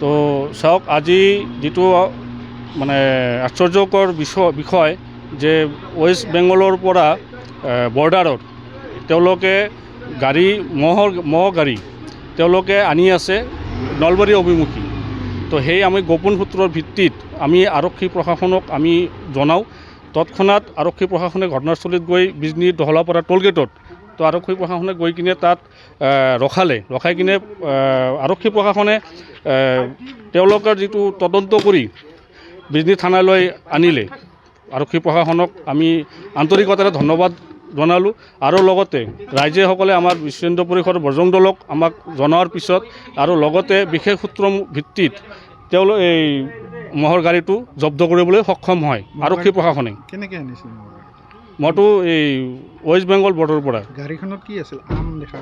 তো চাওক আজি যিটো মানে আশ্চৰ্যকৰ বিষয় যে ৱেষ্ট বেংগলৰ পৰা বৰ্ডাৰত তেওঁলোকে গাড়ী মহ গাড়ী তেওঁলোকে আনি আছে নলবাৰী অভিমুখী। তো সেই আমি গোপন সূত্ৰৰ ভিত্তিত আমি আৰক্ষী প্ৰশাসনক আমি জনাওঁ। তৎক্ষণাত আৰক্ষী প্ৰশাসনে ঘটনাস্থলীত গৈ বিজনী দহলাপাৰা টোলগেটত তো আৰক্ষী প্ৰশাসনে গৈ কিনে তাত ৰখাই কিনে আৰক্ষী প্ৰশাসনে তেওঁলোকৰ যিটো তদন্ত কৰি বিজনী থানালৈ আনিলে। আৰক্ষী প্ৰশাসনক আমি আন্তৰিকতাৰে ধন্যবাদ জনালোঁ আৰু লগতে ৰাইজেসকলে আমাৰ বিশ্ব হিন্দু পৰিষদৰ বজৰং দলক আমাক জনোৱাৰ পিছত আৰু লগতে বিশেষ সূত্ৰৰ ভিত্তিত তেওঁলোক এই মহৰ গাড়ীটো জব্দ কৰিবলৈ সক্ষম হয় আৰক্ষী প্ৰশাসনে। কেনেকৈ আনিছিল মইতো এই ৱেষ্ট বেংগল বৰ্ডাৰৰ পৰা। গাড়ীখনত কি আছিল দেখা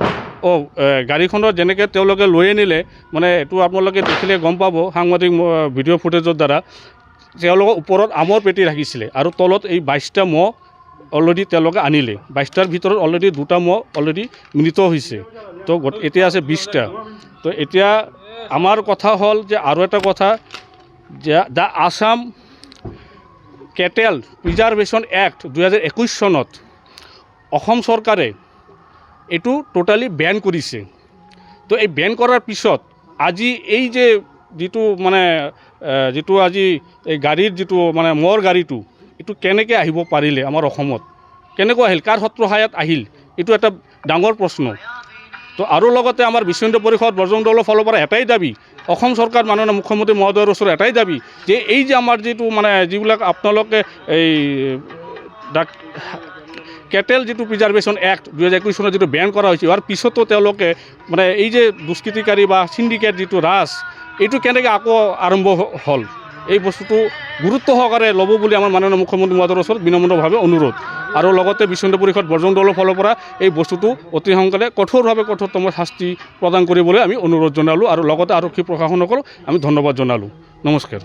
গাড়ীখনত যেনেকৈ তেওঁলোকে লৈ আনিলে মানে এইটো আপোনালোকে দেখিলে গম পাব সাংবাদিক ভিডিঅ' ফুটেজৰ দ্বাৰা তেওঁলোকৰ ওপৰত আমৰ পেটি ৰাখিছিলে আৰু তলত এই 22টা মহ অলৰেডি তেওঁলোকে আনিলে। 22টাৰ ভিতৰত অলৰেডি 2টা মহ অলৰেডি মৃত হৈছে। তো এতিয়া আছে 20টা। তো এতিয়া আমাৰ কথা হ'ল যে আৰু এটা কথা যে the Assam kettle preservation act 2021 চনত অসম চৰকাৰে এইটো টোটালি বেন কৰিছে। তো এই বেন কৰাৰ পিছত আজি এই যে যিটো আজি এই গাড়ীৰ যিটো মানে মহৰ গাড়ীটো এইটো কেনেকৈ আহিব পাৰিলে আমাৰ অসমত, কেনেকৈ আহিল, কাৰ সহায়ত আহিল, এইটো এটা ডাঙৰ প্ৰশ্ন। তো আৰু লগতে আমাৰ বিশ্ব হিন্দু পৰিষদ বজৰং দলৰ ফালৰ পৰা এটাই দাবী, অসম চৰকাৰ মাননীয় মুখ্যমন্ত্ৰী মহোদয়ৰ ওচৰত এটাই দাবী যে এই যে আমাৰ যিটো মানে যিবিলাক আপোনালোকে এই কেটেল যিটো প্ৰিজাৰ্ভেশ্যন এক্ট 2021 চনত যিটো বেন কৰা হৈছে, ইয়াৰ পিছতো তেওঁলোকে মানে এই যে দুষ্কৃতিকাৰী বা চিণ্ডিকেট যিটো ৰাজ এইটো কেনেকৈ আকৌ আৰম্ভ হ'ল, এই বস্তুটো গুৰুত্ব সহকাৰে ল'ব বুলি আমাৰ মাননীয় মুখ্যমন্ত্ৰী মহোদয়ৰ ওচৰত বিনম্ৰভাৱে অনুৰোধ। আৰু লগতে বিশ্ব হিন্দু পৰিষদ বজৰং দলৰ ফালৰ পৰা এই বস্তুটো অতি সোনকালে কঠোৰতম শাস্তি প্ৰদান কৰিবলৈ আমি অনুৰোধ জনালোঁ আৰু লগতে আৰক্ষী প্ৰশাসনকো আমি ধন্যবাদ জনালোঁ। নমস্কাৰ।